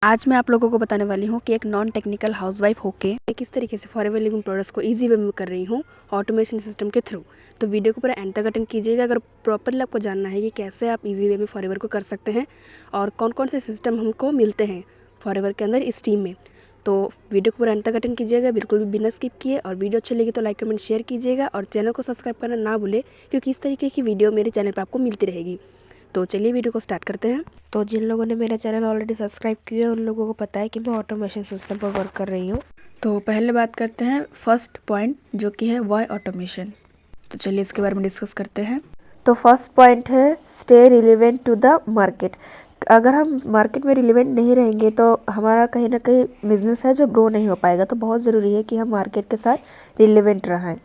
आज मैं आप लोगों को बताने वाली हूँ कि एक नॉन टेक्निकल हाउसवाइफ होके किस तरीके से फॉरएवर लिविंग प्रोडक्ट्स को इजी वे में कर रही हूँ ऑटोमेशन सिस्टम के थ्रू। तो वीडियो को पूरा एंड तक अटेंड कीजिएगा अगर प्रॉपरली आपको जानना है कि कैसे आप इजी वे में फॉरएवर को कर सकते हैं और कौन कौन से सिस्टम हमको मिलते हैं फॉरएवर के अंदर इस टीम में। तो वीडियो को पूरा एंड तक अटेंड कीजिएगा, बिल्कुल भी बिना स्किप किए। और वीडियो अच्छी लगी तो लाइक कमेंट शेयर कीजिएगा और चैनल को सब्सक्राइब करना ना भूले, क्योंकि इस तरीके की वीडियो मेरे चैनल पर आपको मिलती रहेगी। तो चलिए वीडियो को स्टार्ट करते हैं। तो जिन लोगों ने मेरा चैनल ऑलरेडी सब्सक्राइब किया है उन लोगों को पता है कि मैं ऑटोमेशन सिस्टम पर वर्क कर रही हूँ। तो पहले बात करते हैं फर्स्ट पॉइंट, जो कि है वाई ऑटोमेशन। तो चलिए इसके बारे में डिस्कस करते हैं। तो फर्स्ट पॉइंट है stay relevant to the market. अगर हम मार्केट में रिलेवेंट नहीं रहेंगे तो हमारा कहीं ना कहीं बिजनेस है जो ग्रो नहीं हो पाएगा। तो बहुत ज़रूरी है कि हम मार्केट के साथ रिलेवेंट रहें।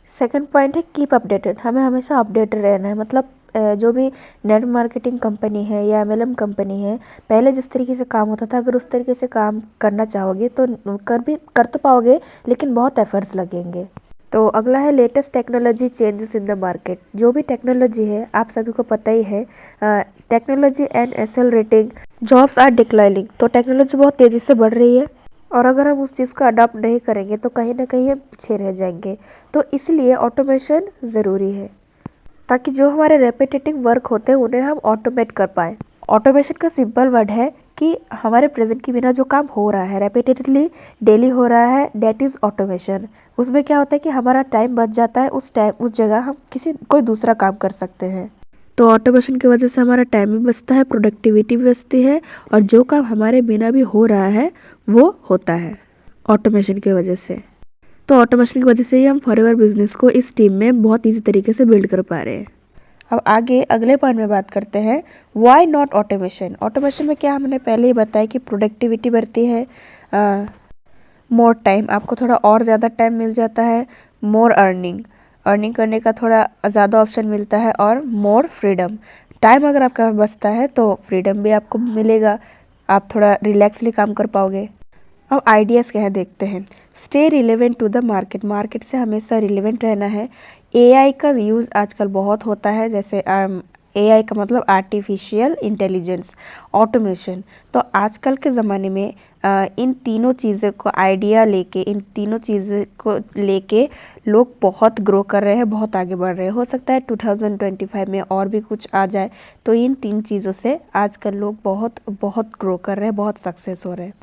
सेकंड पॉइंट है कीप अपडेटेड। हमें हमेशा अपडेटेड रहना है। मतलब जो भी नेट मार्केटिंग कंपनी है या एमएलएम कंपनी है, पहले जिस तरीके से काम होता था अगर उस तरीके से काम करना चाहोगे तो कर तो पाओगे, लेकिन बहुत एफर्ट्स लगेंगे। तो अगला है latest technology changes in the market. जो भी टेक्नोलॉजी है आप सभी को पता ही है, technology and accelerating jobs are declining. तो टेक्नोलॉजी बहुत तेज़ी से बढ़ रही है और अगर हम उस चीज़ को अडॉप्ट नहीं करेंगे तो कहीं ना कहीं हम पीछे रह जाएंगे। तो इसलिए ऑटोमेशन ज़रूरी है ताकि जो हमारे रेपिटेटिव वर्क होते हैं उन्हें हम ऑटोमेट कर पाए। ऑटोमेशन का सिंपल वर्ड है कि हमारे प्रेजेंट के बिना जो काम हो रहा है रेपिटेटिवली डेली हो रहा है, डेट इज़ ऑटोमेशन। उसमें क्या होता है कि हमारा टाइम बच जाता है, उस जगह हम कोई दूसरा काम कर सकते हैं। तो ऑटोमेशन की वजह से हमारा टाइम भी बचता है, प्रोडक्टिविटी भी बचती है और जो काम हमारे बिना भी हो रहा है वो होता है ऑटोमेशन की वजह से। तो ऑटोमेशन की वजह से ही हम फॉरएवर बिजनेस को इस टीम में बहुत ईजी तरीके से बिल्ड कर पा रहे हैं। अब आगे अगले पॉइंट में बात करते हैं व्हाई नॉट ऑटोमेशन। ऑटोमेशन में क्या हमने पहले ही बताया कि प्रोडक्टिविटी बढ़ती है, मोर टाइम, आपको थोड़ा और ज़्यादा टाइम मिल जाता है, मोर अर्निंग करने का थोड़ा ज़्यादा ऑप्शन मिलता है और मोर फ्रीडम। टाइम अगर आपका बचता है तो फ्रीडम भी आपको मिलेगा, आप थोड़ा रिलैक्सली काम कर पाओगे। अब आइडियाज़ क्या है देखते हैं। Stay relevant to the market से हमेशा रिलेवेंट रहना है। एआई का यूज़ आजकल बहुत होता है, जैसे एआई का मतलब आर्टिफिशियल इंटेलिजेंस, ऑटोमेशन। तो आजकल के ज़माने में इन तीनों चीज़ों को आइडिया लेके, इन तीनों चीज़ों को लेके लोग बहुत ग्रो कर रहे हैं, बहुत आगे बढ़ रहे हैं। हो सकता है 2025 में और भी कुछ आ जाए। तो इन तीन चीज़ों से आजकल लोग बहुत बहुत ग्रो कर रहे हैं, बहुत सक्सेस हो रहे हैं।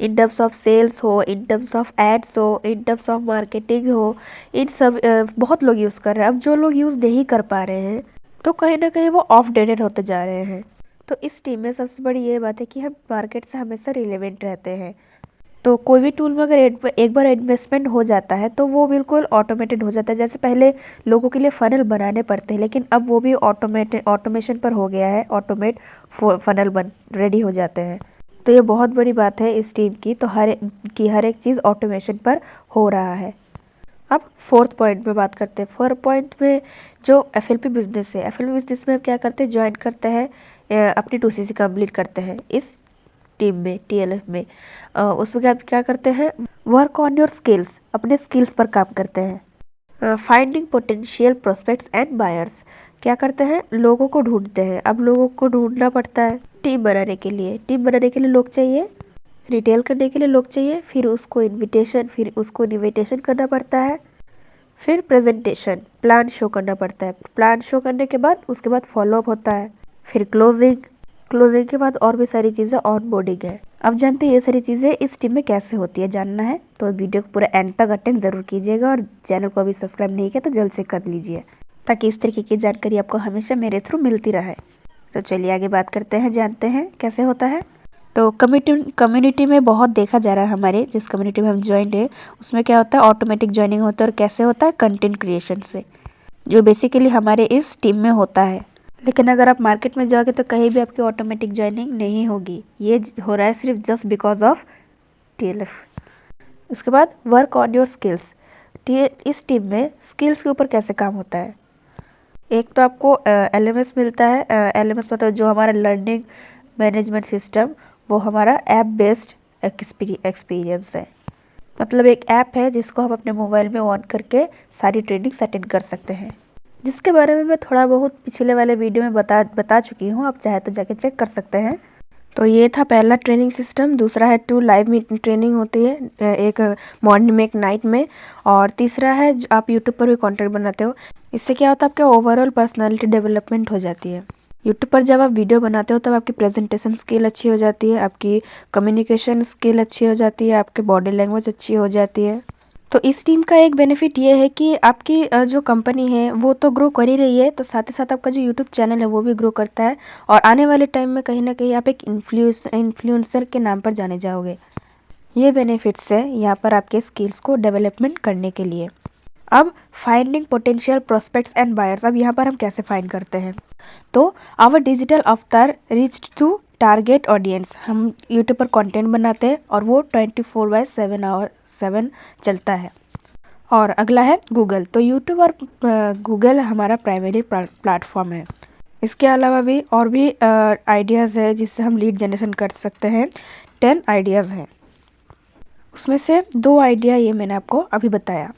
इन टर्म्स ऑफ सेल्स हो, इन टर्म्स ऑफ एड्स हो, इन टर्म्स ऑफ मार्केटिंग हो, इन सब बहुत लोग यूज़ कर रहे हैं। अब जो लोग यूज़ नहीं कर पा रहे हैं तो कहीं ना कहीं वो ऑफ डेटेड होते जा रहे हैं। तो इस टीम में सबसे बड़ी ये बात है कि हम मार्केट से हमेशा रिलेवेंट रहते हैं। तो कोई भी टूल में अगर एक बार इन्वेस्टमेंट हो जाता है तो वो बिल्कुल ऑटोमेटेड हो जाता है। जैसे पहले लोगों के लिए फ़नल बनाने पड़ते हैं, लेकिन अब वो भी ऑटोमेशन पर हो गया है, ऑटोमेट फ़नल बन रेडी हो जाते हैं। तो ये बहुत बड़ी बात है इस टीम की। तो हर एक चीज़ ऑटोमेशन पर हो रहा है। अब फोर्थ पॉइंट में बात करते हैं। फोर्थ पॉइंट में जो एफएलपी बिजनेस है, एफएलपी बिजनेस में हम क्या करते हैं, ज्वाइन करते हैं, अपनी 2CC कंप्लीट करते हैं इस टीम में, टीएलएफ में। उसमें क्या करते हैं, वर्क ऑन योर स्किल्स, अपने स्किल्स पर काम करते हैं। Finding potential prospects and buyers, क्या करते हैं, लोगों को ढूंढते हैं। अब लोगों को ढूंढना पड़ता है टीम बनाने के लिए लोग चाहिए, रिटेल करने के लिए लोग चाहिए, फिर उसको इनविटेशन करना पड़ता है, फिर प्रेजेंटेशन, प्लान शो करना पड़ता है। प्लान शो करने के बाद उसके बाद फॉलोअप होता है, फिर क्लोजिंग के बाद और भी सारी चीज़ें ऑनबोर्डिंग है। अब जानते हैं ये सारी चीज़ें इस टीम में कैसे होती है। जानना है तो वीडियो को पूरा एंड तक अटेंड ज़रूर कीजिएगा और चैनल को अभी सब्सक्राइब नहीं किया तो जल्द से कर लीजिए, ताकि इस तरीके की जानकारी आपको हमेशा मेरे थ्रू मिलती रहे। तो चलिए आगे बात करते हैं, जानते हैं कैसे होता है। तो कम्युनिटी में बहुत देखा जा रहा है, हमारे जिस कम्युनिटी में हम ज्वाइंट है उसमें क्या होता है, ऑटोमेटिक ज्वाइनिंग होता है। और कैसे होता है, कंटेंट क्रिएशन से, जो बेसिकली हमारे इस टीम में होता है। लेकिन अगर आप मार्केट में जाओगे तो कहीं भी आपकी ऑटोमेटिक ज्वाइनिंग नहीं होगी। ये हो रहा है सिर्फ जस्ट बिकॉज ऑफ टीएलएफ। उसके बाद वर्क ऑन योर स्किल्स। इस टीम में स्किल्स के ऊपर कैसे काम होता है। एक तो आपको एलएमएस मिलता है। एलएमएस मतलब जो हमारा लर्निंग मैनेजमेंट सिस्टम, वो हमारा ऐप बेस्ड एक्सपीरियंस है। मतलब एक ऐप है जिसको हम अपने मोबाइल में ऑन करके सारी ट्रेनिंग्स अटेंड कर सकते हैं, जिसके बारे में मैं थोड़ा बहुत पिछले वाले वीडियो में बता चुकी हूँ। आप चाहे तो जाके चेक कर सकते हैं। तो ये था पहला ट्रेनिंग सिस्टम। दूसरा है 2 लाइव मीट ट्रेनिंग होती है, एक मॉर्निंग में एक नाइट में। और तीसरा है आप यूट्यूब पर भी कंटेंट बनाते हो। इससे क्या होता है, आपके ओवरऑल पर्सनालिटी डेवलपमेंट हो जाती है। यूट्यूब पर जब आप वीडियो बनाते हो तब आपकी प्रेजेंटेशन स्किल अच्छी हो जाती है, आपकी कम्युनिकेशन स्किल अच्छी हो जाती है, आपकी बॉडी लैंग्वेज अच्छी हो जाती है। तो इस टीम का एक बेनिफिट ये है कि आपकी जो कंपनी है वो तो ग्रो कर ही रही है, तो साथ ही साथ आपका जो यूट्यूब चैनल है वो भी ग्रो करता है। और आने वाले टाइम में कहीं ना कहीं आप एक इन्फ्लुएंसर के नाम पर जाने जाओगे। ये बेनिफिट्स है यहाँ पर आपके स्किल्स को डेवलपमेंट करने के लिए। अब finding potential prospects and buyers, अब यहाँ पर हम कैसे फाइंड करते हैं। तो आवर डिजिटल अवतार रीच टू टारगेट ऑडियंस, हम यूट्यूब पर कंटेंट बनाते हैं और वो 24/7 चलता है। और अगला है गूगल, तो यूट्यूब और गूगल हमारा प्राइमरी प्लेटफॉर्म है। इसके अलावा भी और भी आइडियाज़ है जिससे हम लीड जनरेशन कर सकते हैं। 10 आइडियाज़ हैं, उसमें से 2 आइडिया ये मैंने आपको अभी बताया।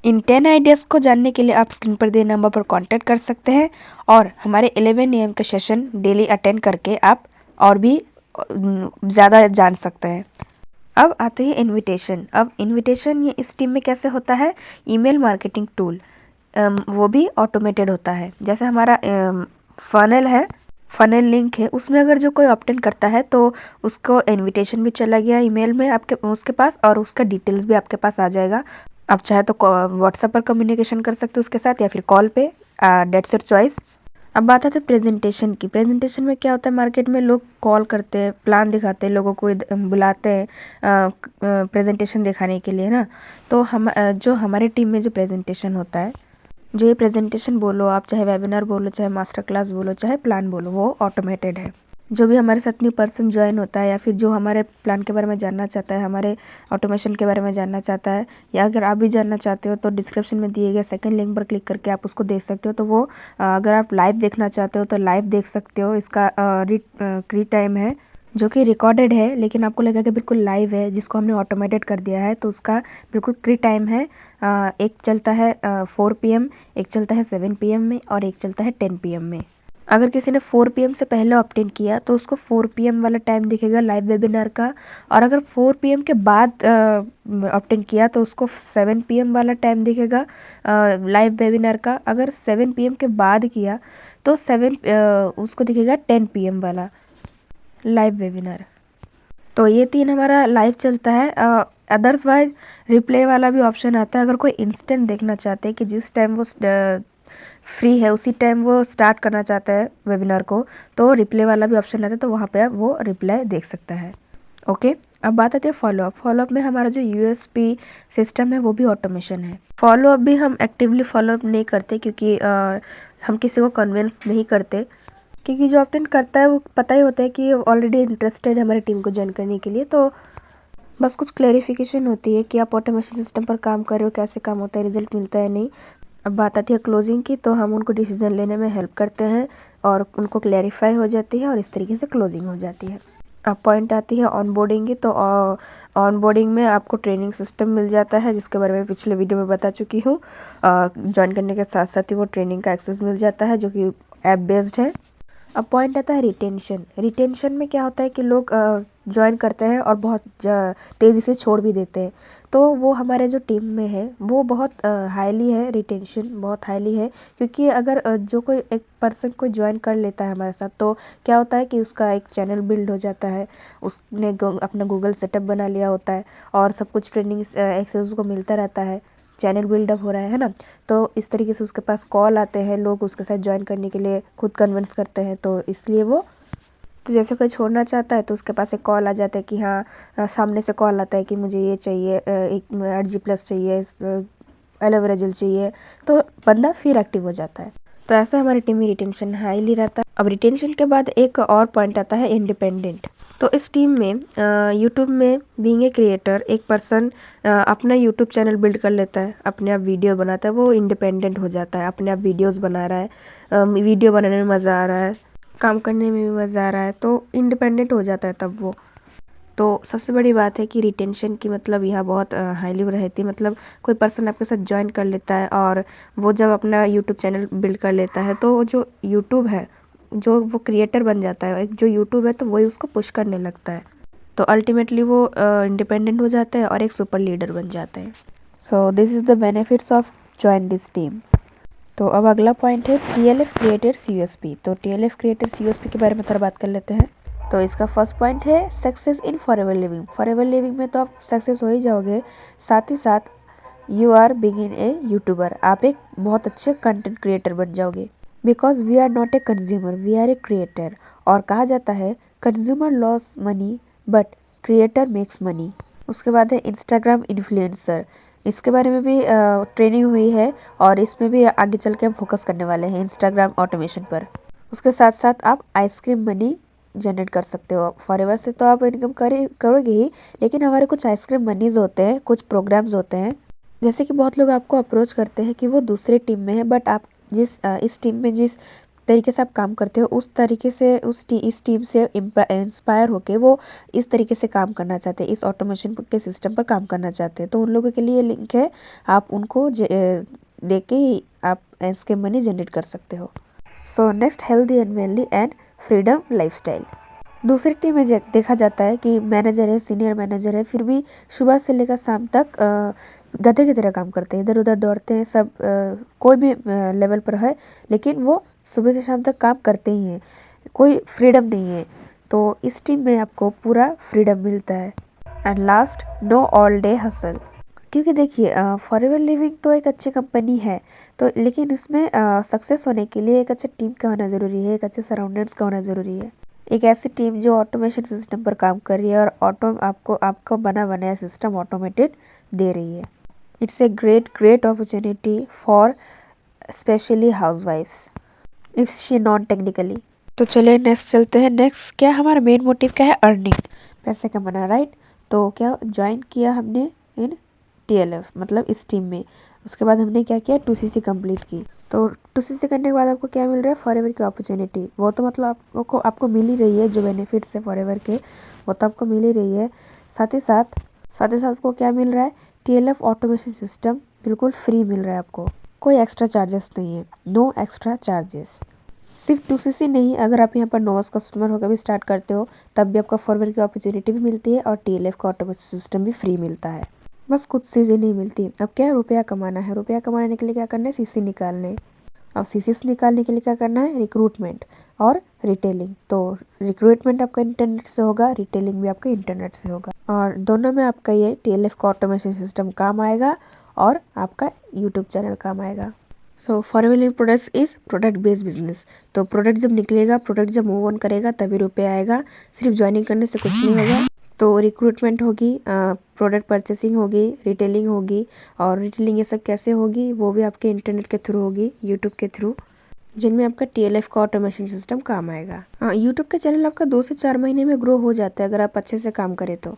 इन 10 आइडियाज़ को जानने के लिए आप स्क्रीन पर दिए नंबर पर कांटेक्ट कर सकते हैं और हमारे 11 AM का सेशन डेली अटेंड करके आप और भी ज़्यादा जान सकते हैं। अब आते हैं इनविटेशन। अब इनविटेशन ये इस टीम में कैसे होता है, ईमेल मार्केटिंग टूल, वो भी ऑटोमेटेड होता है। जैसे हमारा फनल है, फनल लिंक है, उसमें अगर जो कोई ऑप्टेन करता है तो उसको इनविटेशन भी चला गया ईमेल में आपके उसके पास, और उसका डिटेल्स भी आपके पास आ जाएगा। आप चाहे तो व्हाट्सएप पर कम्युनिकेशन कर सकते हो उसके साथ या फिर कॉल पे, डेट्स योर चॉइस। अब बात आती है प्रेजेंटेशन की। प्रेजेंटेशन में क्या होता है, मार्केट में लोग कॉल करते हैं, प्लान दिखाते हैं, लोगों को बुलाते हैं प्रेजेंटेशन दिखाने के लिए ना। तो हम जो हमारे टीम में जो प्रेजेंटेशन होता है, जो ये प्रेजेंटेशन बोलो आप, चाहे वेबिनार बोलो, चाहे मास्टर क्लास बोलो, चाहे प्लान बोलो, वो ऑटोमेटेड है। जो भी हमारे साथ न्यू पर्सन ज्वाइन होता है या फिर जो हमारे प्लान के बारे में जानना चाहता है, हमारे ऑटोमेशन के बारे में जानना चाहता है, या अगर आप भी जानना चाहते हो तो डिस्क्रिप्शन में दिए गए सेकंड लिंक पर क्लिक करके आप उसको देख सकते हो। तो वो अगर आप लाइव देखना चाहते हो तो लाइव देख सकते हो। इसका क्री टाइम है जो कि रिकॉर्डेड है, लेकिन आपको लगेगा कि बिल्कुल लाइव है, जिसको हमने ऑटोमेटेड कर दिया है। तो उसका बिल्कुल क्री टाइम है। एक चलता है 4 PM, एक चलता है 7 PM में, और एक चलता है 10 PM में। अगर किसी ने 4 PM से पहले ऑप्टेन किया तो उसको 4 PM वाला टाइम दिखेगा लाइव वेबिनार का, और अगर 4 PM के बाद ऑप्टेन किया तो उसको 7 PM वाला टाइम दिखेगा लाइव वेबिनार का। अगर 7 PM के बाद किया तो उसको दिखेगा 10 PM वाला लाइव वेबिनार। तो ये 3 हमारा लाइव चलता है। अदर्सवाइज रिप्ले वाला भी ऑप्शन आता है। अगर कोई इंस्टेंट देखना चाहते हैं कि जिस टाइम वो फ्री है उसी टाइम वो स्टार्ट करना चाहता है वेबिनार को, तो रिप्ले वाला भी ऑप्शन आता है, तो वहाँ पे आप वो रिप्लाई देख सकता है। ओके, अब बात आती है फॉलोअप। फॉलोअप में हमारा जो USP सिस्टम है वो भी ऑटोमेशन है। फॉलोअप भी हम एक्टिवली फॉलोअप नहीं करते, क्योंकि हम किसी को कन्विंस नहीं करते, क्योंकि जो ऑप्टेन करता है वो पता ही होता है कि ऑलरेडी इंटरेस्टेड है हमारी टीम को ज्वाइन करने के लिए। तो बस कुछ क्लेरिफिकेशन होती है कि आप ऑटोमेशन सिस्टम पर काम कर रहे हो, कैसे काम होता है, रिजल्ट मिलता है नहीं। अब बात आती है क्लोजिंग की, तो हम उनको डिसीजन लेने में हेल्प करते हैं और उनको क्लैरिफाई हो जाती है और इस तरीके से क्लोजिंग हो जाती है। अब पॉइंट आती है ऑनबोर्डिंग की, तो ऑनबोर्डिंग में आपको ट्रेनिंग सिस्टम मिल जाता है, जिसके बारे में पिछले वीडियो में बता चुकी हूँ। ज्वाइन करने के साथ साथ ही वो ट्रेनिंग का एक्सेस मिल जाता है, जो कि ऐप बेस्ड है। अब पॉइंट आता है रिटेंशन। रिटेंशन में क्या होता है कि लोग ज्वाइन करते हैं और बहुत तेज़ी से छोड़ भी देते हैं। तो वो हमारे जो टीम में है वो बहुत हाईली है, रिटेंशन बहुत हाईली है। क्योंकि अगर जो कोई एक पर्सन को ज्वाइन कर लेता है हमारे साथ, तो क्या होता है कि उसका एक चैनल बिल्ड हो जाता है, उसने अपना गूगल सेटअप बना लिया होता है और सब कुछ ट्रेनिंग एक्सेस उसको मिलता रहता है, चैनल बिल्डअप हो रहा है ना। तो इस तरीके से उसके पास कॉल आते हैं, लोग उसके साथ ज्वाइन करने के लिए खुद कन्विंस करते हैं। तो इसलिए वो, तो जैसे कोई छोड़ना चाहता है तो उसके पास एक कॉल आ जाता है कि हाँ, सामने से कॉल आता है कि मुझे ये चाहिए, एक 8G+ चाहिए, एलोवेरा जेल चाहिए, तो बंदा फिर एक्टिव हो जाता है। तो ऐसा हमारी टीम में रिटेंशन हाईली रहता है। अब रिटेंशन के बाद एक और पॉइंट आता है इंडिपेंडेंट। तो इस टीम में यूट्यूब में बीइंग ए क्रिएटर, एक पर्सन अपना यूट्यूब चैनल बिल्ड कर लेता है, अपने आप वीडियो बनाता है, वो इंडिपेंडेंट हो जाता है, अपने आप वीडियोस बना रहा है, वीडियो बनाने में मज़ा आ रहा है, काम करने में भी मज़ा आ रहा है, तो इंडिपेंडेंट हो जाता है तब वो। तो सबसे बड़ी बात है कि रिटेंशन की मतलब यहाँ बहुत हाईली रहती है। मतलब कोई पर्सन आपके साथ ज्वाइन कर लेता है और वो जब अपना यूट्यूब चैनल बिल्ड कर लेता है, तो जो यूट्यूब है जो वो क्रिएटर बन जाता है, एक जो यूट्यूब है तो वही उसको पुश करने लगता है, तो अल्टीमेटली वो इंडिपेंडेंट हो जाता है और एक सुपर लीडर बन जाता है। So this is the benefits of join this team. तो अब अगला पॉइंट है TLF क्रिएटर्स USP। तो TLF क्रिएटर्स USP के बारे में थोड़ा बात कर लेते हैं। तो इसका फर्स्ट पॉइंट है success in forever living. Forever living में तो आप सक्सेस हो ही जाओगे, साथ ही साथ you are begin a YouTuber, आप एक बहुत अच्छे कंटेंट क्रिएटर बन जाओगे। Because we are not a consumer, we are a creator. और कहा जाता है consumer loss money but creator makes money. उसके बाद है इंस्टाग्राम इन्फ्लुएंसर। इसके बारे में भी ट्रेनिंग हुई है और इसमें भी आगे चल के हम फोकस करने वाले हैं इंस्टाग्राम ऑटोमेशन पर। उसके साथ साथ आप आइसक्रीम मनी जनरेट कर सकते हो। फॉरएवर से तो आप इनकम करोगे ही, लेकिन हमारे कुछ आइसक्रीम मनीज होते हैं, कुछ प्रोग्राम्स होते हैं, जैसे कि बहुत लोग आपको अप्रोच करते हैं कि वो दूसरे टीम में है, बट आप इस टीम में जिस तरीके से आप काम करते हो उस तरीके से इस टीम से इंस्पायर होके वो इस तरीके से काम करना चाहते हैं, इस ऑटोमेशन के सिस्टम पर काम करना चाहते हैं। तो उन लोगों के लिए लिंक है, आप उनको दे के ही आप इसके मनी जनरेट कर सकते हो। So next, healthy and wealthy and freedom lifestyle. दूसरी टीम में देखा जाता है कि मैनेजर है, सीनियर मैनेजर है, फिर भी सुबह से लेकर शाम तक गधे की तरह काम करते हैं, इधर उधर दौड़ते हैं, सब कोई भी लेवल पर है, लेकिन वो सुबह से शाम तक काम करते ही हैं, कोई फ्रीडम नहीं है। तो इस टीम में आपको पूरा फ्रीडम मिलता है। And last, know all day hustle. क्योंकि देखिए फॉरएवर लिविंग तो एक अच्छी कंपनी है, तो लेकिन उसमें सक्सेस होने के लिए एक अच्छा टीम का होना ज़रूरी है, एक अच्छे सराउंडिंग्स का होना ज़रूरी है। एक ऐसी टीम जो ऑटोमेशन सिस्टम पर काम कर रही है और आपको बना बनाया सिस्टम ऑटोमेटेड दे रही है। It's a great opportunity for specially हाउसवाइफ्स इफ शी नॉन टेक्निकली। तो चलिए नेक्स्ट चलते हैं। नेक्स्ट क्या हमारा मेन मोटिव क्या है? अर्निंग, पैसे कमाना, राइट। तो क्या ज्वाइन किया हमने इन TLF मतलब इस टीम में, उसके बाद हमने क्या किया 2CC कंप्लीट की। तो 2CC करने के बाद आपको क्या मिल रहा है? फॉरएवर की अपॉर्चुनिटी। वो तो मतलब आपको मिल ही रही है, जो बेनिफिट्स है फॉरएवर के वो तो आपको मिल ही रही है। साथ ही साथ आपको क्या मिल रहा है? TLF ऑटोमेशन सिस्टम बिल्कुल फ्री मिल रहा है आपको, कोई एक्स्ट्रा चार्जेस नहीं है, नो एक्स्ट्रा चार्जेस। सिर्फ 2CC नहीं, अगर आप यहाँ पर नोवास कस्टमर होकर भी स्टार्ट करते हो तब भी आपका फॉरएवर की अपॉर्चुनिटी भी मिलती है और TLF का ऑटोमेशन सिस्टम भी फ्री मिलता है। बस कुछ चीज़ें नहीं मिलती। अब क्या है, रुपया कमाना है, रुपया कमाने के लिए क्या करना है? CC निकालने। अब CC निकालने के लिए क्या करना है? रिक्रूटमेंट और रिटेलिंग। तो रिक्रूटमेंट आपका इंटरनेट से होगा, रिटेलिंग भी आपका इंटरनेट से होगा, और दोनों में आपका ये TLF का ऑटोमेशन सिस्टम काम आएगा और आपका यूट्यूब चैनल काम आएगा। So forever living products is product based business. तो प्रोडक्ट जब निकलेगा, प्रोडक्ट जब मूव ऑन करेगा तभी रुपया आएगा, सिर्फ ज्वाइनिंग करने से कुछ नहीं होगा। तो रिक्रूटमेंट होगी, प्रोडक्ट परचेसिंग होगी, रिटेलिंग होगी, और रिटेलिंग ये सब कैसे होगी? वो भी आपके इंटरनेट के थ्रू होगी, यूट्यूब के थ्रू, जिनमें आपका TLF का ऑटोमेशन सिस्टम काम आएगा। यूट्यूब का चैनल आपका 2 से 4 महीने में ग्रो हो जाता है अगर आप अच्छे से काम करें तो।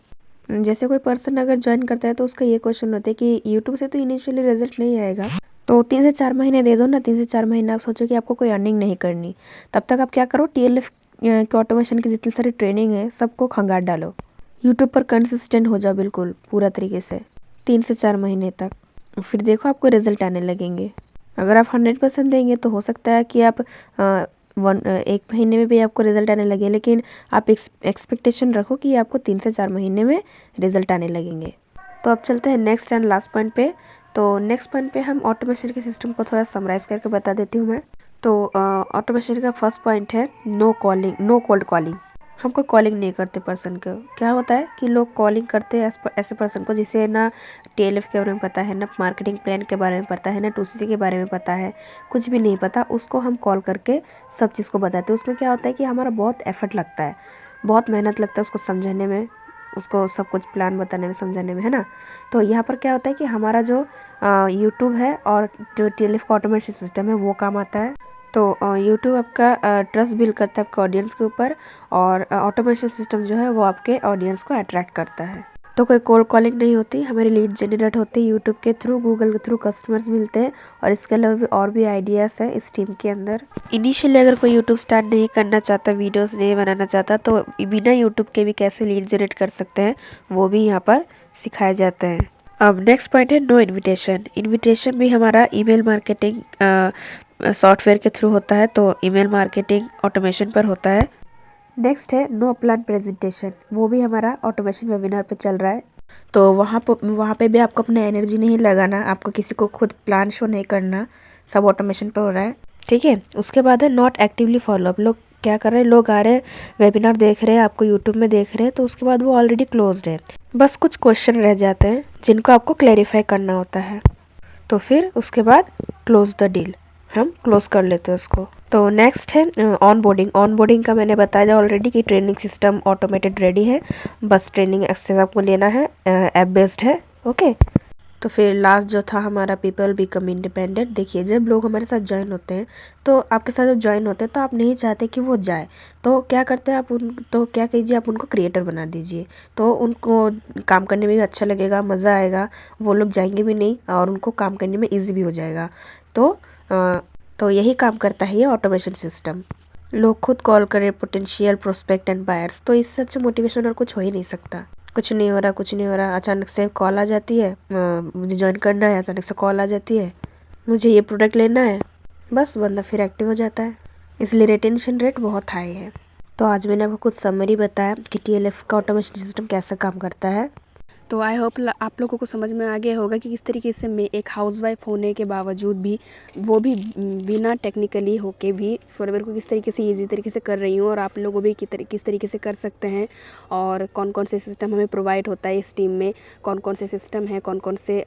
जैसे कोई पर्सन अगर ज्वाइन करता है तो उसका ये क्वेश्चन होता है कि यूट्यूब से तो इनिशियली रिजल्ट नहीं आएगा, तो 3 से 4 महीने दे दो ना। 3 से 4 महीने आप सोचो कि आपको कोई अर्निंग नहीं करनी, तब तक आप क्या करो? TLF के ऑटोमेशन की जितनी सारी ट्रेनिंग है सबको खंगार डालो, यूट्यूब पर कंसिस्टेंट हो जाओ बिल्कुल पूरा तरीके से 3 से 4 महीने तक, फिर देखो आपको रिजल्ट आने लगेंगे। अगर आप 100% देंगे तो हो सकता है कि आप 1 महीने में भी आपको रिजल्ट आने लगे, लेकिन आप एक्सपेक्टेशन रखो कि आपको 3 से 4 महीने में रिजल्ट आने लगेंगे। तो अब चलते हैं नेक्स्ट एंड लास्ट पॉइंट पे। तो नेक्स्ट पॉइंट पे हम ऑटोमेशन के सिस्टम को थोड़ा समराइज़ करके बता देती हूँ मैं। तो ऑटोमेशन का फर्स्ट पॉइंट है नो कोल्ड कॉलिंग। हम कोई कॉलिंग नहीं करते पर्सन को। क्या होता है कि लोग कॉलिंग करते हैं ऐसे पर्सन को जिसे ना TLF के बारे में पता है, ना मार्केटिंग प्लान के बारे में पता है, ना 2CC के बारे में पता है, कुछ भी नहीं पता, उसको हम कॉल करके सब चीज़ को बताते हैं। उसमें क्या होता है कि हमारा बहुत एफर्ट लगता है, बहुत मेहनत लगता है उसको समझाने में, उसको सब कुछ प्लान बताने में, समझाने में, है ना। तो यहाँ पर क्या होता है कि हमारा जो यूट्यूब है और जो TLF का ऑटोमेशन सिस्टम है वो काम आता है। तो यूट्यूब आपका ट्रस्ट बिल्ड करता है आपके ऑडियंस के ऊपर, और ऑटोमेशन सिस्टम जो है वो आपके ऑडियंस को अट्रैक्ट करता है। तो कोई कोल्ड कॉलिंग नहीं होती, हमारी लीड जनरेट होती है यूट्यूब के थ्रू, गूगल के थ्रू कस्टमर्स मिलते हैं, और इसके अलावा भी और भी आइडियाज़ है इस टीम के अंदर। इनिशियली अगर कोई यूट्यूब स्टार्ट नहीं करना चाहता, वीडियोस नहीं बनाना चाहता, तो बिना यूट्यूब के भी कैसे लीड जनरेट कर सकते हैं वो भी यहाँ पर सिखाए जाते हैं। अब नेक्स्ट पॉइंट है नो इन्विटेशन। इन्विटेशन भी हमारा ईमेल मार्केटिंग सॉफ्टवेयर के थ्रू होता है, तो ईमेल मार्केटिंग ऑटोमेशन पर होता है। नेक्स्ट है नो प्लान प्रेजेंटेशन, वो भी हमारा ऑटोमेशन वेबिनार पे चल रहा है। तो वहाँ पे भी आपको अपना एनर्जी नहीं लगाना, आपको किसी को खुद प्लान शो नहीं करना, सब ऑटोमेशन पे हो रहा है, ठीक है। उसके बाद है नॉट एक्टिवली फॉलोअप, लोग क्या कर रहे हैं, लोग आ रहे हैं वेबिनार देख रहे हैं, आपको यूट्यूब में देख रहे हैं, तो उसके बाद वो ऑलरेडी क्लोज्ड है, बस कुछ क्वेश्चन रह जाते हैं जिनको आपको क्लैरिफाई करना होता है, तो फिर उसके बाद क्लोज द डील, हम क्लोज कर लेते हैं उसको। तो नेक्स्ट है ऑन बोर्डिंग का मैंने बताया ऑलरेडी कि ट्रेनिंग सिस्टम ऑटोमेटेड रेडी है, बस ट्रेनिंग एक्सेस आपको लेना है, ऐप बेस्ड है, ओके। तो फिर लास्ट जो था हमारा पीपल बिकम इंडिपेंडेंट। देखिए जब लोग हमारे साथ ज्वाइन होते हैं, तो आपके साथ जब ज्वाइन होते हैं तो आप नहीं चाहते कि वो जाए, तो क्या करते हैं आप तो क्या कीजिए, आप उनको क्रिएटर बना दीजिए, तो उनको काम करने में भी अच्छा लगेगा, मज़ा आएगा, वो लोग जाएंगे भी नहीं और उनको काम करने में ईजी भी हो जाएगा। तो यही काम करता है ये ऑटोमेशन सिस्टम। लोग खुद कॉल करें पोटेंशियल प्रोस्पेक्ट एंड बायर्स, तो इससे अच्छा मोटिवेशन और कुछ हो ही नहीं सकता। कुछ नहीं हो रहा, अचानक से कॉल आ जाती है, मुझे ज्वाइन करना है, अचानक से कॉल आ जाती है, मुझे ये प्रोडक्ट लेना है, बस बंदा फिर एक्टिव हो जाता है, इसलिए रिटेंशन रेट बहुत हाई है। तो आज मैंने आपको कुछ समरी बताया कि TLF का ऑटोमेशन सिस्टम कैसे काम करता है। तो आई होप आप लोगों को समझ में आ गया होगा कि किस तरीके से मैं एक हाउसवाइफ होने के बावजूद भी, वो भी बिना टेक्निकली होके भी फॉरएवर को किस तरीके से ईजी तरीके से कर रही हूँ, और आप लोगों भी किस तरीके से कर सकते हैं, और कौन कौन से सिस्टम हमें प्रोवाइड होता है इस टीम में, कौन कौन से सिस्टम है, कौन कौन से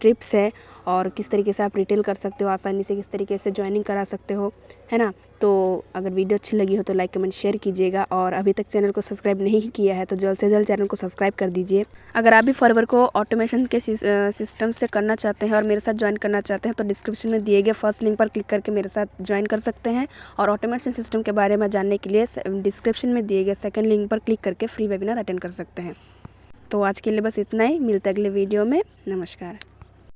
ट्रिप्स है, और किस तरीके से आप रिटेल कर सकते हो आसानी से, किस तरीके से ज्वाइनिंग करा सकते हो, है ना। तो अगर वीडियो अच्छी लगी हो तो लाइक कमेंट शेयर कीजिएगा, और अभी तक चैनल को सब्सक्राइब नहीं किया है तो जल्द से जल्द चैनल को सब्सक्राइब कर दीजिए। अगर आप भी फॉरएवर को ऑटोमेशन के सिस्टम से करना चाहते हैं और मेरे साथ ज्वाइन करना चाहते हैं, तो डिस्क्रिप्शन में दिए गए फर्स्ट लिंक पर क्लिक करके मेरे साथ ज्वाइन कर सकते हैं, और ऑटोमेशन सिस्टम के बारे में जानने के लिए डिस्क्रिप्शन में दिए गए सेकंड लिंक पर क्लिक करके फ्री वेबिनार अटेंड कर सकते हैं। तो आज के लिए बस इतना ही, मिलते अगले वीडियो में, नमस्कार।